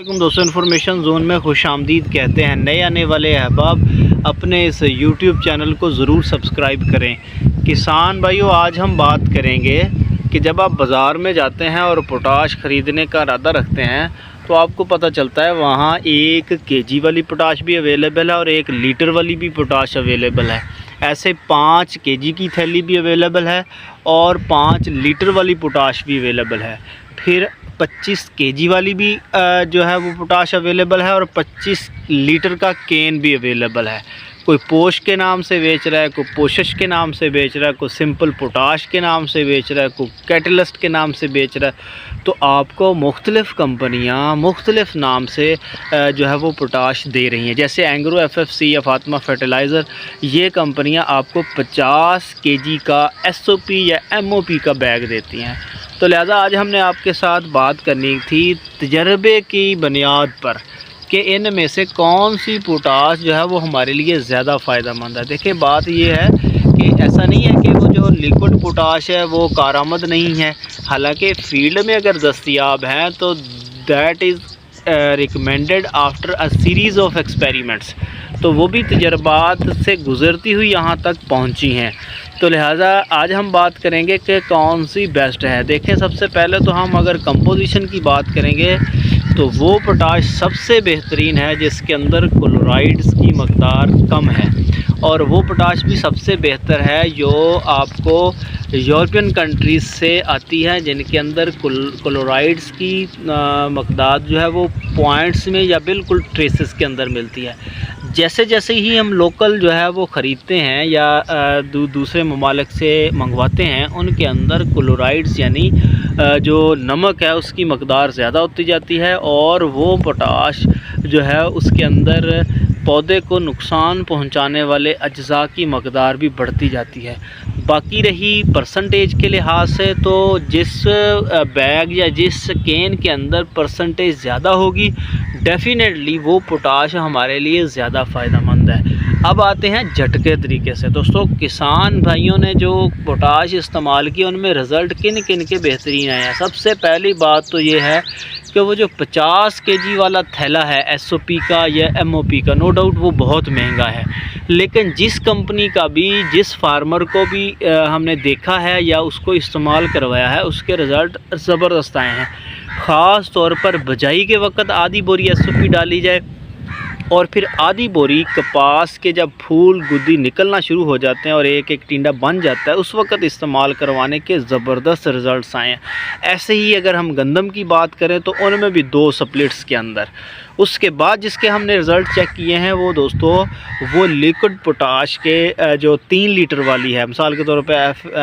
वालेकुम दोस्तों, information zone में खुश आमदीद कहते हैं। नए आने वाले अहबाब अपने इस यूट्यूब चैनल को ज़रूर सब्सक्राइब करें। किसान भाइयों, आज हम बात करेंगे कि जब आप बाज़ार में जाते हैं और पोटाश ख़रीदने का इरादा रखते हैं तो आपको पता चलता है वहाँ 1 केजी वाली पोटाश भी अवेलेबल है और 1 लीटर वाली भी पोटाश अवेलेबल है। ऐसे 5 केजी की थैली भी अवेलेबल है और 5 लीटर वाली पोटाश भी अवेलेबल है। फिर 25 केजी वाली भी जो है वो पोटाश अवेलेबल है और 25 लीटर का केन भी अवेलेबल है। कोई पोश के नाम से बेच रहा है, कोई पोशश के नाम से बेच रहा है, कोई सिंपल पोटाश के नाम से बेच रहा है, कोई कैटलिस्ट के नाम से बेच रहा है। तो आपको मुख्तलिफ़ कंपनियां मुख्तलिफ़ नाम से जो है वो पोटाश दे रही हैं। जैसे एंग्रो FFC या फातिमा फर्टिलाइज़र, ये कंपनियां आपको 50 केजी का SOP या MOP का बैग देती हैं। तो लिहाजा आज हमने आपके साथ बात करनी थी तजर्बे की बुनियाद पर कि इनमें से कौन सी पोटाश जो है वो हमारे लिए ज़्यादा फ़ायदेमंद है। देखिए, बात ये है कि ऐसा नहीं है कि वो जो लिक्विड पोटाश है वो कारआमद नहीं है। हालांकि फील्ड में अगर दस्तयाब हैं तो that is recommended after a series of experiments, तो वो भी तजर्बात से गुज़रती हुई यहाँ तक पहुँची हैं। तो लिहाजा आज हम बात करेंगे कि कौन सी बेस्ट है। देखें, सबसे पहले तो हम अगर कंपोजिशन की बात करेंगे तो वो पोटाश सबसे बेहतरीन है जिसके अंदर क्लोराइड्स की मकदार कम है, और वो पोटाश भी सबसे बेहतर है जो आपको यूरोपियन कंट्रीज़ से आती है जिनके अंदर क्लोराइड्स की मकदार जो है वो पॉइंट्स में या बिल्कुल ट्रेसेस के अंदर मिलती है। जैसे जैसे ही हम लोकल जो है वो ख़रीदते हैं या दूसरे ममालिक से मंगवाते हैं, उनके अंदर क्लोराइड्स यानी जो नमक है उसकी मकदार ज़्यादा होती जाती है और वो पोटाश जो है उसके अंदर पौधे को नुकसान पहुंचाने वाले अज्जा की मकदार भी बढ़ती जाती है। बाकी रही परसेंटेज के लिहाज से, तो जिस बैग या जिस केन के अंदर परसेंटेज ज़्यादा होगी डेफिनेटली वो पोटाश हमारे लिए ज़्यादा फ़ायदेमंद है। अब आते हैं झटके तरीके से। दोस्तों, किसान भाइयों ने जो पोटाश इस्तेमाल की उनमें रिज़ल्ट किन किन के बेहतरीन आए हैं। सबसे पहली बात तो ये है कि वो जो 50 केजी वाला थैला है SOP का या MOP का, नो डाउट वो बहुत महंगा है, लेकिन जिस कंपनी का भी जिस फार्मर को भी हमने देखा है या उसको इस्तेमाल करवाया है उसके रिज़ल्ट ज़बरदस्त आए हैं। ख़ास तौर पर बजाई के वक्त आधी बोरी SOP डाली जाए और फिर आधी बोरी कपास के जब फूल गुद्दी निकलना शुरू हो जाते हैं और एक एक टिंडा बन जाता है उस वक्त इस्तेमाल करवाने के ज़बरदस्त रिज़ल्ट्स आए हैं। ऐसे ही अगर हम गंदम की बात करें तो उनमें भी 2 स्प्लिट्स के अंदर उसके बाद जिसके हमने रिज़ल्ट चेक किए हैं वो दोस्तों वो लिक्विड पोटाश के जो 3 लीटर वाली है। मिसाल के तौर पे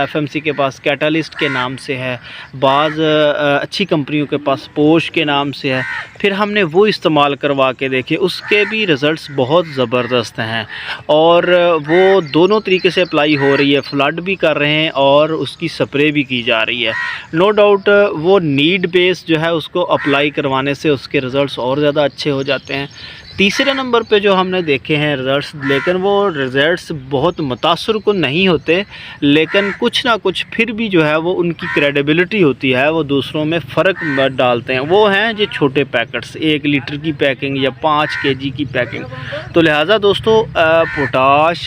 FMC के पास कैटलिस्ट के नाम से है, बाज़ अच्छी कंपनियों के पास पोश के नाम से है। फिर हमने वो इस्तेमाल करवा के देखे, उसके भी रिज़ल्ट्स बहुत ज़बरदस्त हैं और वो दोनों तरीके से अप्लाई हो रही है, फ्लड भी कर रहे हैं और उसकी स्प्रे भी की जा रही है। नो डाउट वो नीड बेस जो है उसको अप्लाई करवाने से उसके रिज़ल्ट्स और ज़्यादा अच्छे हो जाते हैं। तीसरे नंबर पे जो हमने देखे हैं रिज़ल्ट्स, लेकिन वो रिज़ल्ट्स बहुत मुतासर कुन नहीं होते, लेकिन कुछ ना कुछ फिर भी जो है वो उनकी क्रेडिबिलिटी होती है, वो दूसरों में फ़र्क डालते हैं। वो हैं जो छोटे पैकेट्स, 1 लीटर की पैकिंग या 5 केजी की पैकिंग। तो लिहाजा दोस्तों पोटाश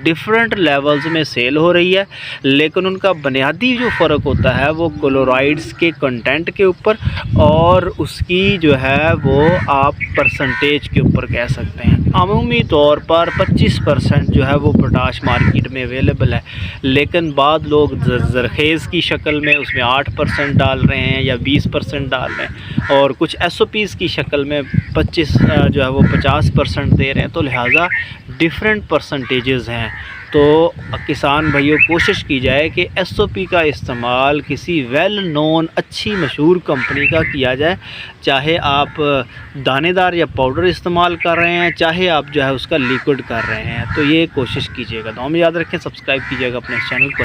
डिफरेंट लेवल्स में सेल हो रही है, लेकिन उनका बुनियादी जो फ़र्क होता है वो क्लोराइड्स के कंटेंट के ऊपर और उसकी जो है वो आप परसेंटेज के ऊपर कह सकते हैं। अमूमी तौर पर 25% जो है वो पोटाश मार्केट में अवेलेबल है, लेकिन बाद लोग ज़रखेज़ की शक्ल में उसमें 8% डाल रहे हैं या 20% डाल रहे हैं और कुछ SOPs की शक्ल में 25 जो है वो 50% दे रहे हैं। तो लिहाजा डिफरेंट परसेंटेजेस हैं। तो किसान भाइयों, कोशिश की जाए कि SOP का इस्तेमाल किसी वेल नोन अच्छी मशहूर कंपनी का किया जाए, चाहे आप दानेदार या पाउडर इस्तेमाल कर रहे हैं, चाहे आप जो है उसका लिक्विड कर रहे हैं। तो ये कोशिश कीजिएगा। तो हम याद रखें, सब्सक्राइब कीजिएगा अपने चैनल को।